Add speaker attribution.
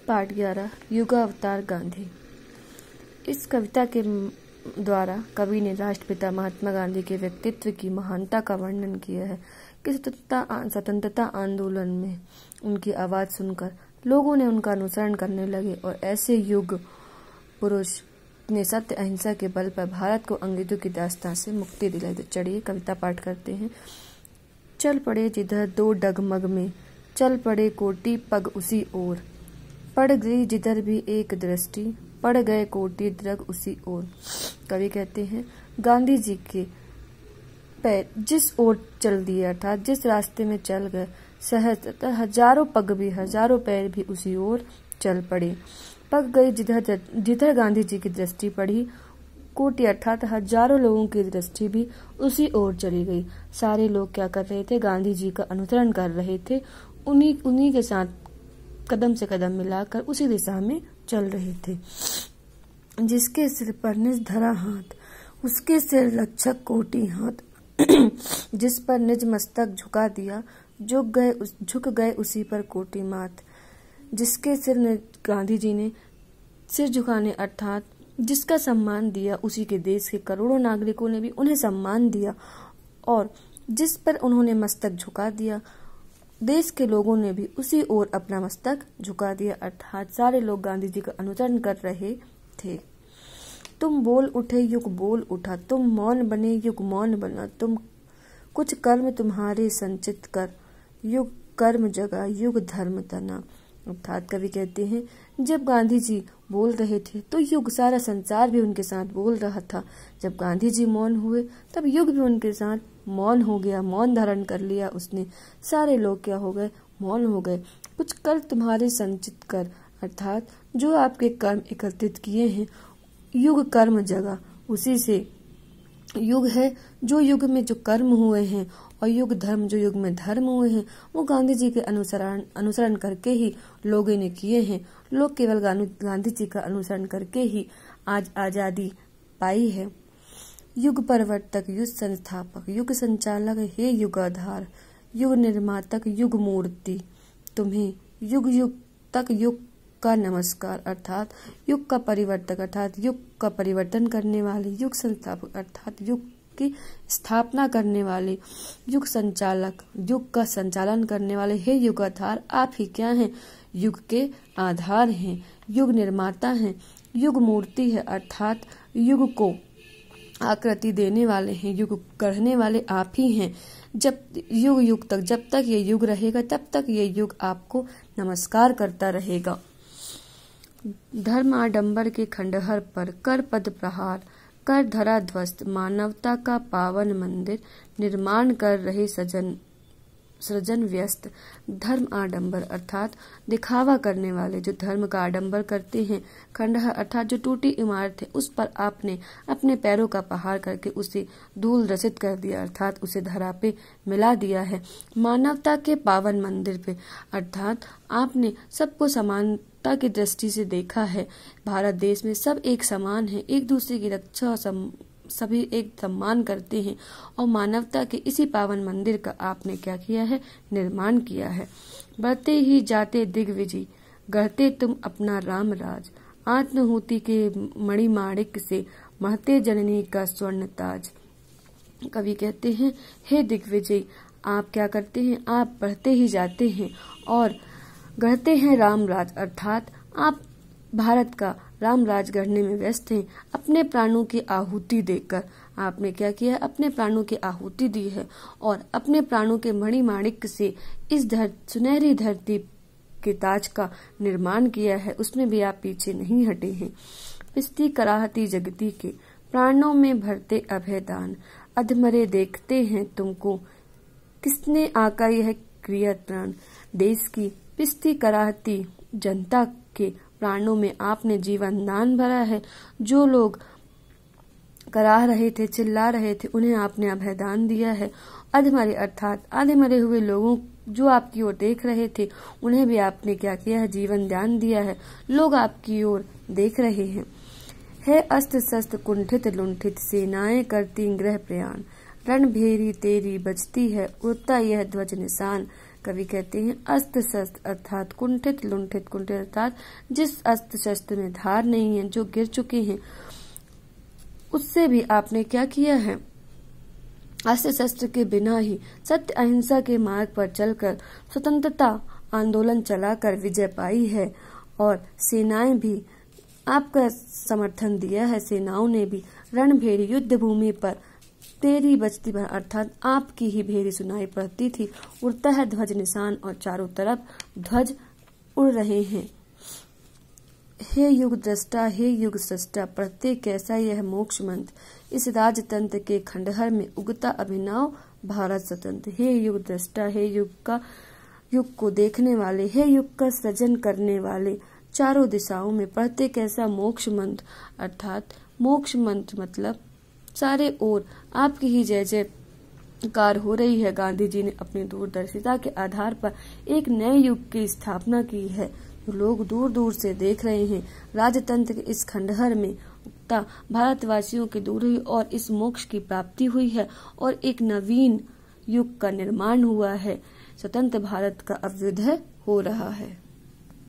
Speaker 1: पाठ 11 युगावतार गांधी। इस कविता के द्वारा कवि ने राष्ट्रपिता महात्मा गांधी के व्यक्तित्व की महानता का वर्णन किया है कि स्वतंत्रता आंदोलन में उनकी आवाज सुनकर लोगों ने उनका अनुसरण करने लगे और ऐसे युग पुरुष ने सत्य अहिंसा के बल पर भारत को अंग्रेजों की दास्तां से मुक्ति दिलाई। तो चलिए कविता पाठ करते हैं। चल पड़े जिधर दो डगमग में, चल पड़े कोटि पग उसी ओर, पड़ गई जिधर भी एक दृष्टि, पड़ गए कोटि द्रग उसी ओर। कवि कहते हैं गांधी जी के पैर जिस ओर चल दिए अर्थात जिस रास्ते में चल गए, सहज हजारों पग भी हजारों पैर भी उसी ओर चल पड़े। पग गई जिधर गांधी जी की दृष्टि पड़ी, कोटि अर्थात हजारों लोगों की दृष्टि भी उसी ओर चली गई। सारे लोग क्या कर रहे थे? गांधी जी का अनुसरण कर रहे थे, उन्हीं के साथ कदम से कदम मिलाकर उसी दिशा में चल रहे थे। जिसके सिर पर निज धरा हाथ, उसके सिर रक्षक कोटि हाथ, जिस पर निज मस्तक झुका दिया, झुक गए उसी पर कोटि मात। जिसके सिर गांधी जी ने सिर झुकाने अर्थात जिसका सम्मान दिया, उसी के देश के करोड़ों नागरिकों ने भी उन्हें सम्मान दिया, और जिस पर उन्होंने मस्तक झुका दिया, देश के लोगों ने भी उसी ओर अपना मस्तक झुका दिया अर्थात सारे लोग गांधी जी का अनुसरण कर रहे थे। तुम बोल उठे युग बोल उठा, तुम मौन बने युग मौन बना, तुम कुछ कर्म तुम्हारे संचित कर, युग कर्म जगा युग धर्म तना। अर्थात कवि कहते हैं जब गांधी जी बोल रहे थे तो युग सारा संसार भी उनके साथ बोल रहा था। जब गांधी जी मौन हुए तब युग भी उनके साथ मौन हो गया, मौन धारण कर लिया उसने। सारे लोग क्या हो गए? मौन हो गए। कुछ कर्म तुम्हारे संचित कर अर्थात जो आपके कर्म एकत्रित किए हैं, युग कर्म जगा उसी से युग है, जो युग में जो कर्म हुए हैं, और युग धर्म जो युग में धर्म हुए हैं, वो गांधी जी के अनुसरण करके ही लोगों ने किए हैं। लोग केवल गांधी जी का अनुसरण करके ही आज आजादी पाई है। युग परिवर्तक युग संस्थापक युग संचालक हे युगाधार, युग निर्मातक युग मूर्ति, तुम्हें युग युग तक युग का नमस्कार। अर्थात युग का परिवर्तक अर्थात युग का परिवर्तन करने वाले, युग संस्थापक अर्थात युग की स्थापना करने वाले, युग संचालक युग का संचालन करने वाले हे युगाधार, आप ही क्या हैं? युग के आधार हैं, युग निर्माता हैं, युग मूर्ति है अर्थात युग को आकृति देने वाले हैं, युग गढ़ने वाले आप ही हैं। जब युग तक, जब तक ये युग रहेगा तब तक ये युग आपको नमस्कार करता रहेगा। धर्म आडंबर के खंडहर पर कर पद प्रहार, कर धरा ध्वस्त मानवता का पावन मंदिर, निर्माण कर रहे सृजन व्यस्त। धर्म आडंबर अर्थात दिखावा करने वाले, जो धर्म का आडंबर करते हैं। खंडहर अर्थात जो टूटी इमारत है, उस पर आपने अपने पैरों का प्रहार करके उसे धूल रसित कर दिया अर्थात उसे धरा पे मिला दिया है। मानवता के पावन मंदिर पे अर्थात आपने सबको समानता की दृष्टि से देखा है। भारत देश में सब एक समान है, एक दूसरे की रक्षा सभी एक सम्मान करते हैं, और मानवता के इसी पावन मंदिर का आपने क्या किया है? निर्माण किया है। बढ़ते ही जाते दिग्विजय, गढ़ते तुम अपना राम राज, आत्महूति के मणिमाणिक से महते जननी का स्वर्ण ताज। कवि कहते हैं हे दिग्विजय, आप क्या करते हैं? आप बढ़ते ही जाते हैं और गढ़ते हैं राम राज अर्थात आप भारत का राम राज गढ़ने में व्यस्त हैं। अपने प्राणों की आहुति देकर आपने क्या किया? अपने प्राणों की आहुति दी है और अपने प्राणों के मणिमाणिक से इस सुनहरी धरती के ताज का निर्माण किया है। उसमें भी आप पीछे नहीं हटे हैं। पिस्ती कराहती जगती के प्राणों में भरते अभयदान, अधमरे देखते हैं तुमको, किसने आका यह क्रिया प्राण। देश की पिस्ती कराहती जनता के प्राणों में आपने जीवन दान भरा है। जो लोग कराह रहे थे, चिल्ला रहे थे, उन्हें आपने अभयदान दिया है। अधमरे अर्थात आधे मरे हुए लोगों जो आपकी ओर देख रहे थे, उन्हें भी आपने क्या किया है? जीवन दान दिया है। लोग आपकी ओर देख रहे हैं। है अस्त्र शस्त्र कुंठित लुंठित, सेनाएं करती गृह प्रयाण, रणभेरी तेरी बजती है, उड़ता यह ध्वज निशान। कवि कहते हैं अस्त्र शस्त्र अर्थात कुंठित लुंठित, कुंठित अर्थात जिस अस्त्र शस्त्र में धार नहीं है, जो गिर चुके हैं, उससे भी आपने क्या किया है, अस्त्र शस्त्र के बिना ही सत्य अहिंसा के मार्ग पर चलकर स्वतंत्रता आंदोलन चलाकर विजय पाई है। और सेनाएं भी आपका समर्थन दिया है, सेनाओं ने भी रणभेरी युद्ध भूमि पर तेरी बजती भर अर्थात आपकी ही भेरी सुनाई पड़ती थी। उड़ता है ध्वज निशान और चारों तरफ ध्वज उड़ रहे हैं। हे युग दृष्टा, हे युग सृष्टा, पढ़ते कैसा यह मोक्ष मंत्र, इस राजतंत्र के खंडहर में उगता अभिनव भारत स्वतंत्र। हे युग दृष्टा, हे युग को देखने वाले, हे युग का सृजन करने वाले, चारों दिशाओं में पढ़ते कैसा मोक्ष मंत्र अर्थात मोक्ष मंत्र मतलब चारे ओर आपकी ही जय जयकार हो रही है। गांधी जी ने अपनी दूरदर्शिता के आधार पर एक नए युग की स्थापना की है। लोग दूर दूर से देख रहे हैं। राजतंत्र के इस खंडहर में उगता भारतवासियों की दूरी और इस मोक्ष की प्राप्ति हुई है और एक नवीन युग का निर्माण हुआ है। स्वतंत्र भारत का अभ्युदय हो रहा है।